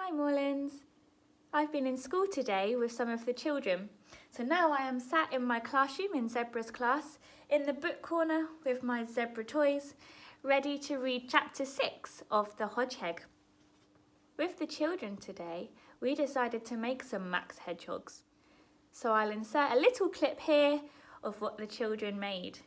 Hi Morelands. I've been in school today with some of the children. So now I am sat in my classroom in Zebra's class in the book corner with my zebra toys, ready to read chapter 6 of the Hodgeheg. With the children today, we decided to make some Max hedgehogs. So I'll insert a little clip here of what the children made.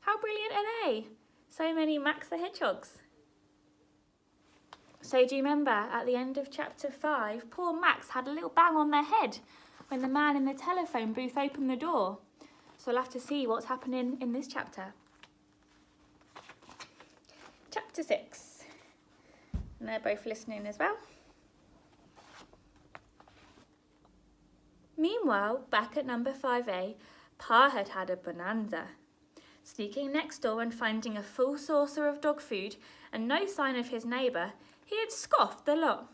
How brilliant are they? So many Max the Hedgehogs. So do you remember at the end of chapter 5, poor Max had a little bang on their head when the man in the telephone booth opened the door. So we'll have to see what's happening in this chapter. Chapter 6. And they're both listening as well. Meanwhile, back at number 5A, Pa had had a bonanza. Sneaking next door and finding a full saucer of dog food and no sign of his neighbour, he had scoffed the lot.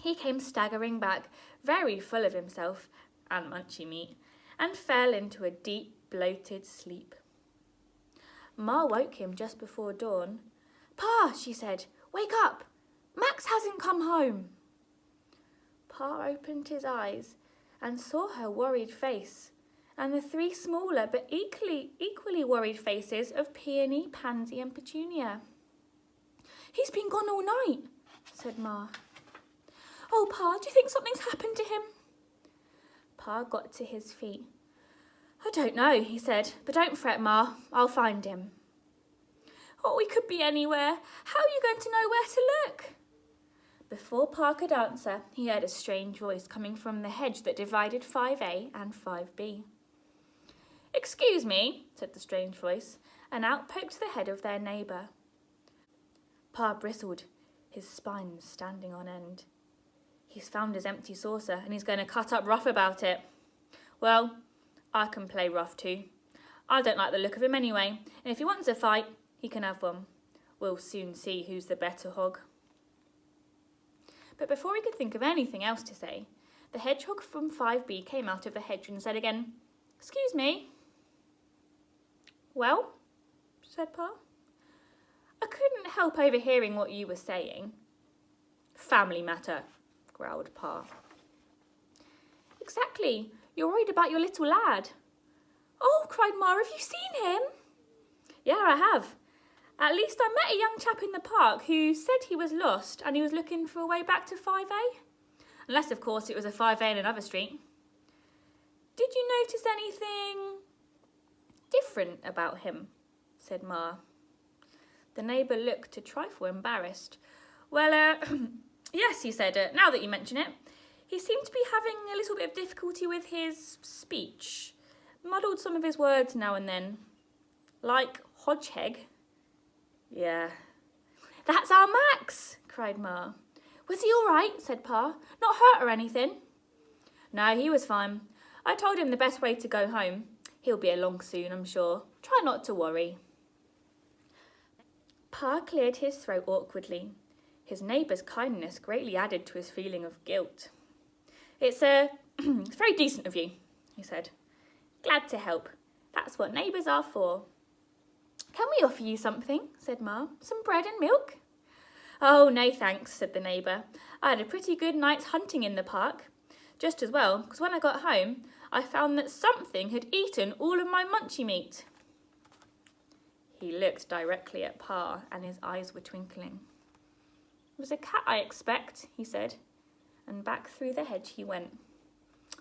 He came staggering back, very full of himself and munchy meat, and fell into a deep, bloated sleep. Ma woke him just before dawn. "Pa," she said, "wake up! Max hasn't come home." Pa opened his eyes and saw her worried face, and the 3 smaller but equally worried faces of Peony, Pansy and Petunia. "He's been gone all night," said Ma. "Oh, Pa, do you think something's happened to him?" Pa got to his feet. "I don't know," he said, "but don't fret, Ma, I'll find him." "Oh, he could be anywhere. How are you going to know where to look?" Before Pa could answer, he heard a strange voice coming from the hedge that divided 5A and 5B. "Excuse me," said the strange voice, and out poked the head of their neighbour. Pa bristled, his spine standing on end. "He's found his empty saucer and he's going to cut up rough about it." "Well, I can play rough too. I don't like the look of him anyway, and if he wants a fight, he can have one. We'll soon see who's the better hog." But before he could think of anything else to say, the hedgehog from 5B came out of the hedge and said again, "Excuse me." "Well," said Pa. "I couldn't help overhearing what you were saying." "Family matter," growled Pa. "Exactly. You're worried about your little lad." "Oh," cried Ma, "have you seen him?" "Yeah, I have. At least I met a young chap in the park who said he was lost and he was looking for a way back to 5A. Unless, of course, it was a 5A in another street." "Did you notice anything different about him?" said Ma. The neighbour looked a trifle embarrassed. "Well, yes," he said, "now that you mention it. He seemed to be having a little bit of difficulty with his speech. Muddled some of his words now and then. Like Hodgeheg." "Yeah." "That's our Max," cried Ma. "Was he all right?" said Pa. "Not hurt or anything?" "No, he was fine. I told him the best way to go home. He'll be along soon, I'm sure. Try not to worry." Pa cleared his throat awkwardly. His neighbour's kindness greatly added to his feeling of guilt. It's very decent of you," he said. "Glad to help. That's what neighbours are for." "Can we offer you something?" said Ma. "Some bread and milk?" "Oh, no thanks," said the neighbour. "I had a pretty good night's hunting in the park. Just as well, because when I got home, I found that something had eaten all of my munchy meat." He looked directly at Pa and his eyes were twinkling. "It was a cat, I expect," he said, and back through the hedge he went.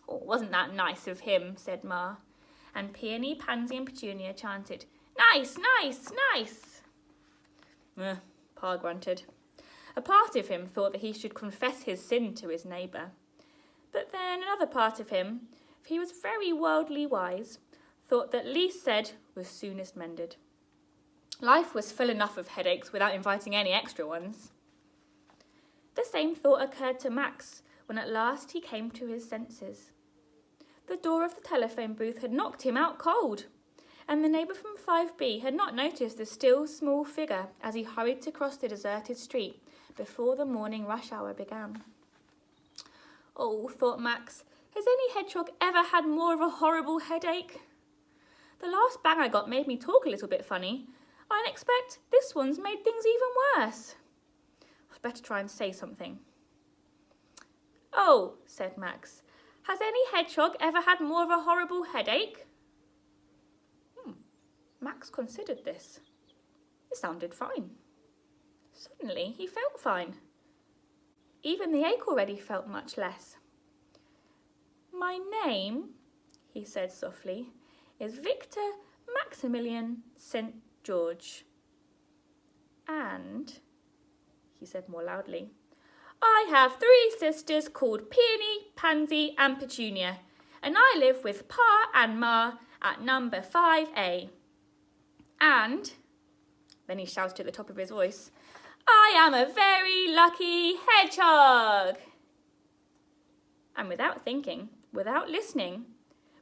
"Oh, wasn't that nice of him?" said Ma, and Peony, Pansy and Petunia chanted, "Nice, nice, nice." Pa grunted. A part of him thought that he should confess his sin to his neighbour. But then another part of him, for he was very worldly wise, thought that least said was soonest mended. Life was full enough of headaches without inviting any extra ones. The same thought occurred to Max when at last he came to his senses. The door of the telephone booth had knocked him out cold, and the neighbour from 5B had not noticed the still small figure as he hurried to cross the deserted street before the morning rush hour began. Oh, thought Max, has any hedgehog ever had more of a horrible headache? The last bang I got made me talk a little bit funny. I expect this one's made things even worse. I'd better try and say something. Oh, said Max, has any hedgehog ever had more of a horrible headache? Max considered this. It sounded fine. Suddenly he felt fine. Even the ache already felt much less. My name, he said softly, is Victor Maximilian St. George. And, he said more loudly, I have 3 sisters called Peony, Pansy and Petunia, and I live with Pa and Ma at number 5A. And, then he shouted at the top of his voice, I am a very lucky hedgehog. And without thinking, without listening,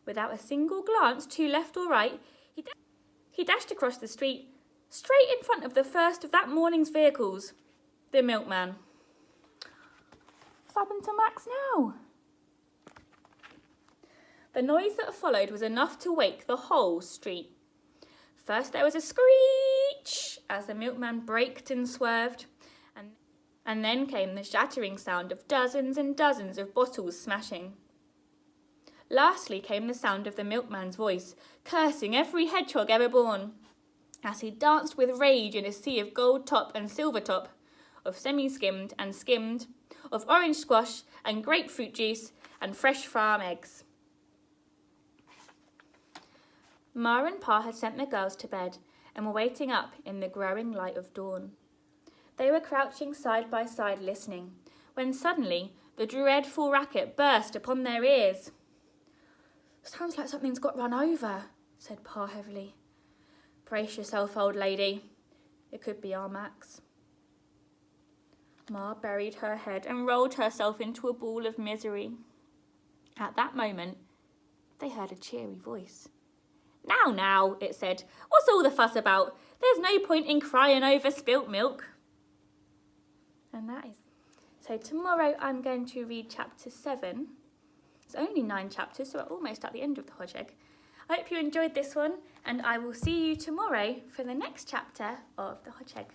without a single glance to left or right, he dashed across the street, straight in front of the first of that morning's vehicles, the milkman. What's happened to Max now? The noise that followed was enough to wake the whole street. First there was a screech as the milkman braked and swerved, and then came the shattering sound of dozens and dozens of bottles smashing. Lastly came the sound of the milkman's voice, cursing every hedgehog ever born, as he danced with rage in a sea of gold top and silver top, of semi-skimmed and skimmed, of orange squash and grapefruit juice and fresh farm eggs. Ma and Pa had sent the girls to bed and were waiting up in the growing light of dawn. They were crouching side by side listening, when suddenly the dreadful racket burst upon their ears. Sounds like something's got run over, said Pa heavily. Brace yourself, old lady. It could be our Max. Ma buried her head and rolled herself into a ball of misery. At that moment, they heard a cheery voice. Now, it said, what's all the fuss about? There's no point in crying over spilt milk. And that is. So tomorrow I'm going to read chapter 7. It's only 9 chapters, so we're almost at the end of the Hodgeheg. I hope you enjoyed this one, and I will see you tomorrow for the next chapter of the Hodgeheg.